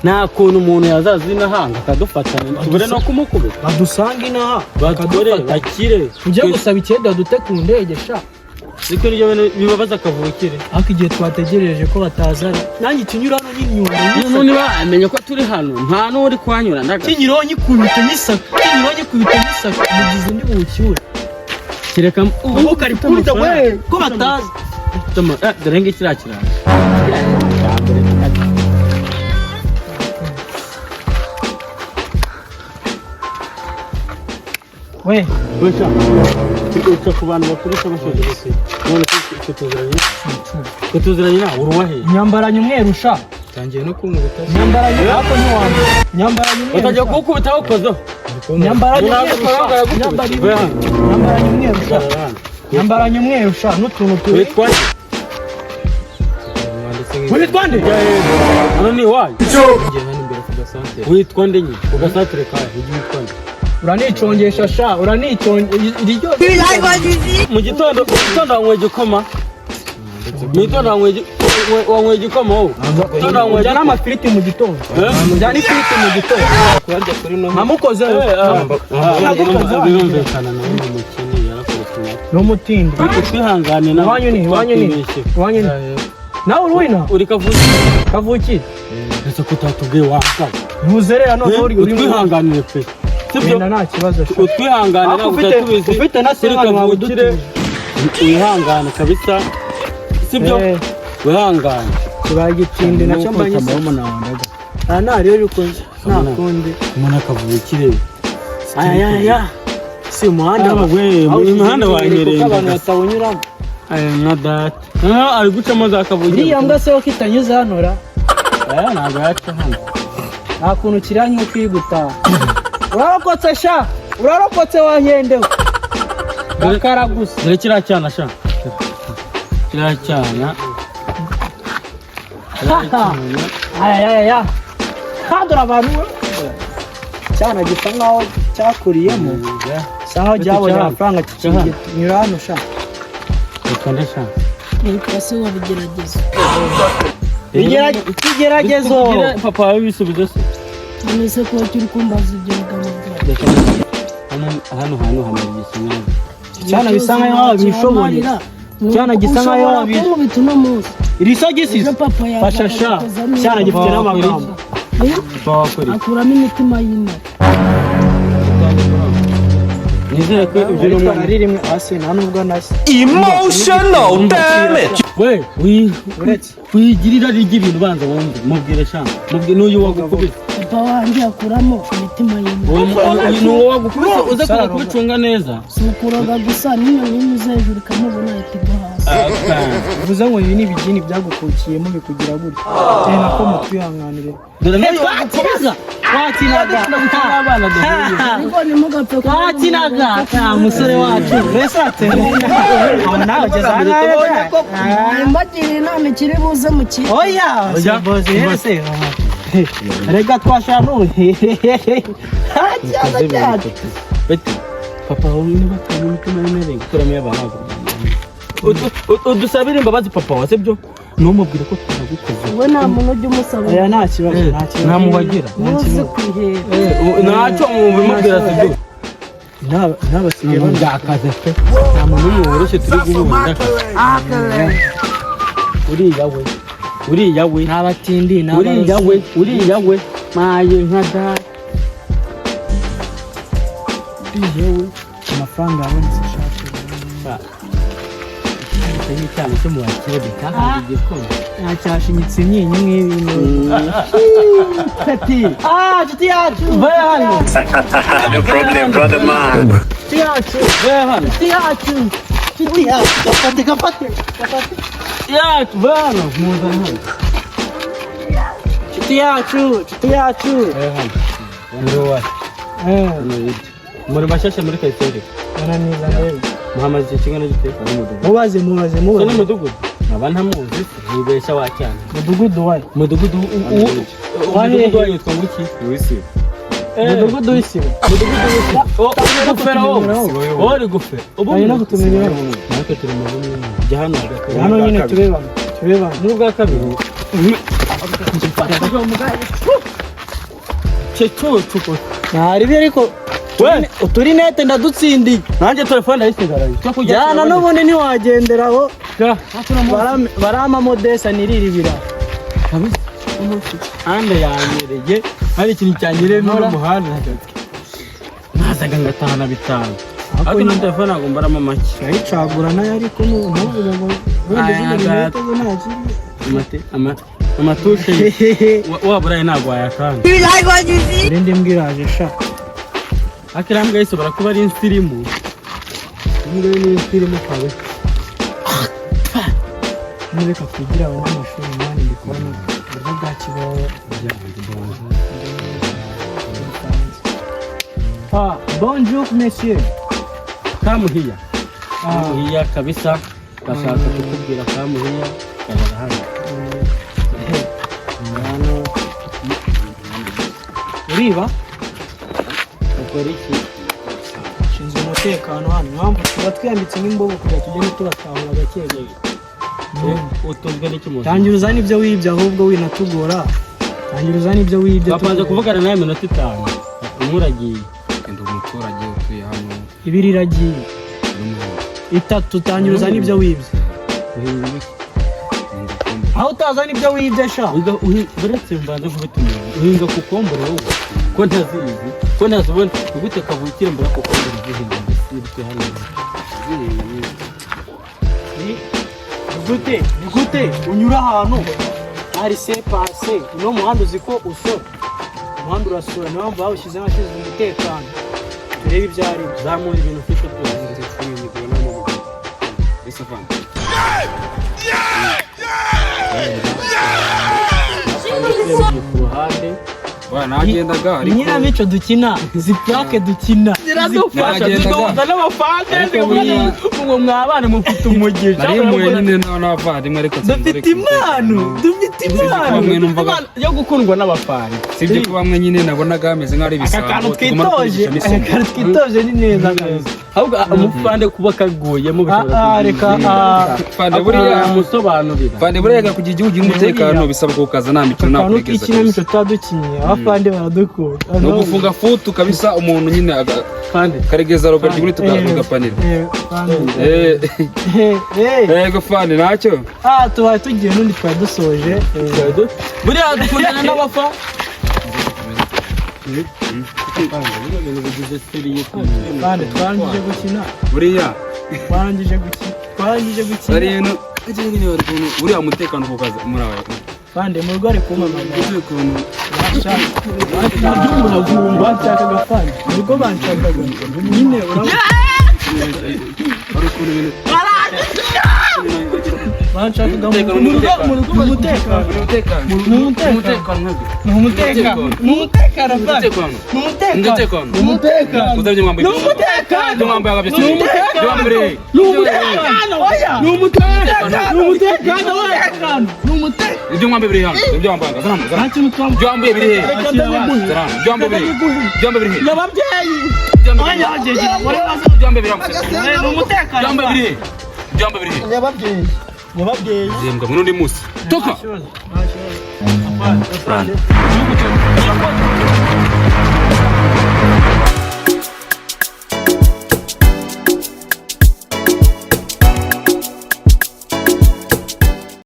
nta kuntu umuntu yazaza inahanga akadufatana tubure no kumukubita badusanga inaha bakadore bakire ujye gusaba icyenda dute ku ndege sha ariko niyo bibabaza akavukire ariko igihe twategereje ko batazana nanjye tunyura hano n'inyundo none bamenye ko turi hano nta n'uri kwanyura ndaga kinyironyi kubita n'isaka mugize ndi bucyure kireka ubu kari purita we ko batazi dore ngo kirakira we uca ku bantu bakurusha abashoje none kutuziranye nawe uruwahe nyambaranye umweru sha tangiye no kumubita nyambaranye hapo ni wanjye nyambaranye umweru utajya kukubita wakozeho nyambaranye umweru sha nyambaranye umweru sha n'utuntu turi witwa nde hano ni iwayo witwa nde nyine ugasature kawe witwa nde uranicongesha sha iryo mu gitondo wanyweye igikoma mu gitondo wanyweye igikoma wowe ujyana amafiriti mu gitondo ujyana ifiriti mu gitondo namukozeho birumvikana nawe ni umukene yarakoretse n'umutindi twihangane nawe iwanyu ni nawe uruwina uri kavukire ndetse ko utatubwiye wapfa ntuzerera none uri utwihanganire pe sibyo nta kibazo utwihangane nawe utatubizi ufite na se kavukire wihangane kabisa sibyo wihangane kibaye igitindi nacyo mbanye aha ntariyo bikunze nta kundi umuntu akavukire aya si umuhanda umuhanda wanyereye abantu batawunyuramo nka data ari gucamo za kavukire iriya mbwa se wo kitanyuze hano ra ntabwo yaca hano nta kuntu kiranye uko iri gutaha urarokotse sha urarokotse wanyendewe bakaragusa dore kiriya cyana sha kiriya cyana aya kadura abantu cyana gisa nkaho cyakuriyemo bisa nkaho cyabonye amafaranga kinyura hano sha reka ndesha nitwa se wabigeragezo ikigeragezo papa wawe bisubizo se none se ko turi kumbaza ibyo bigamo hano hamaze igisimwe cyana bisa nkaho bishoboye cyana gisa nkaho bishoboye no munsi iriso gisize fasha sha cyana gifite n'amagambo akuramo imitima y'intare nizere ko ibyo n'umwana ari rimwe hasi nta nubwo nasi emotional damage we wigirira ry'ibintu banza wumve mubwire shanga mubwire n'uyu wagukubise papa wanjye akuramo imitima y'intare n'uwo wagukubise uze kubicunga neza si ukuroga gusa n'inyoni inyuze hejuru ikamubona ahita igwa hasi bivuze ngo ibi ni ibigini byagukukiyemo bikugira gutya cyane nako mutwihanganire dore nayo wakinaga abana ariko nimugapfe wakinaga umusore wacu mbese atema nawe ageze aha mbagire inama ikiri buze mu kigo oya boze yese rega twashanuye beti papa wawe niba atari umutima y'intare gukuramo y'abahaga udusabire imbabazi papa wa sibyo numubwire ko turagukoze we nta muntu ujya umusaba oya nta kibazo nta mubagira muze kwihera ntacyo mubimubwira sibyo n'abasigaye byakaze pe nta muntu n'umwe woroshye turi guhura uriya we n'abatindi uriya we maye nka data uriya we amafaranga yabonetse ashaka cyane cyo mu bakire bitahaye igikoma yacyashinyitse imyinyo nk'ibintu peti nshuti yacu vaye hano no problem brother man nshuti yacu vaye hano gafate yacu vaye hano muzana hano nshuti yacu vaye hano muri muri bashashe muri kayiteri naniza rero muhamaze kingana giteka mubaze ni mudugudu aba ntamuzi nibesha wacyana mudugudu wayo mudugudu yitwa nguki wisi mudugudu w'isibo gufera wowe uri gufera ari no gutumenyera natwe turi mu bumwe jya hano nyine turebana n'ubwa kabiri Cecucu. Ntaribi ariko we uturinete ndadutsindiye. Nanjye telefone yisigaranye. Jana n'ubundi ntiwagenderaho. Barama modesa niriribira. Ande yanyereye. Hari ikintu cyanyereye muri umuhanda hagati. Nazaga ngatahana bitanu. Ariko ni telefone agombaramo make. Yayicagura nayo ariko n'ubuvuga ngo amatushe waburaye ntabwo wayakanga. Irindi mbwiraje sha. Akirambwa yise barakuba ari insirimu. Imbwa ni insirimu kabe. Nureka kugira abanyamashuri mani ndikubona uburyo bwa kibaho. Bonjour monsieur. Kamuhiya. Kamuhiya kabisa. Bashaka kukubwira kamuhiya. Kabara hano. Hano. Uriba? Ukora iki? Shinzwe umutekano hano. Mpamvu tuba twiyambitse n'imbogo kugira tugende turatahura gake gake. Utuzwe n'iki mu? Tangira uzane ibyo wibye ahubwo winatugora. Tangira uzane ibyo wibye. Bapanze kuvugana nawe minota 5. Umuragiye. Ndi umuturage utuye hano. Ibiri iragiye. 3 tangira uzane ibyo wibye. Aho utazana ibyo wibye sha. Uretse mbanze kubitumira. Uhinga kukombora wowe. Ko ntazizi. Ko ntazubona ubute kavukire mbura kukombora igihinga mbese hano. Gute unyura ahantu hari sepase no muhanda uziko usora umuhanda urasura niyo mpamvu bawushyize n'abashinzwe umutekano turebe ibyo ari zamura ibintu ufite byose n'imigabo n'amaguru ese fanta ku ruhande nagendaga ariko nyiramico dukina izi plaque dukina ziradufasha zigoza n'abafande ngo mwabana mufite umugisha nari mwenyine n'abavandimwe ariko dufite impano yo gukundwa n'abafande sibyo kuba mwe nyine nabonaga ameze nk'ari ibisambo twitoje ni neza ahubwo umufande kuba kaguyemo reka fande buriya musobanurira fande buriya kugira igihugu umutekano bisaba kukaza nta mikino nta kwigeza ikinamico twadukinye abafande baradukunda no gufunga futu kabisa umuntu nyine fande karegeza Robert muri tugapanira yego fande nacyo tuba tugiye n'undi twari dusoje buriya dukundana n'abafa fande twarangije gukina buriya twarangije gukina rero buriya umutekano kukaza muri aba fande mu rugo ari kumamagara umutekano uragumba nshakaga fande mu rugo banshakaga nyine banshakaga Nyababyeyi zembwa muno ndi musi toka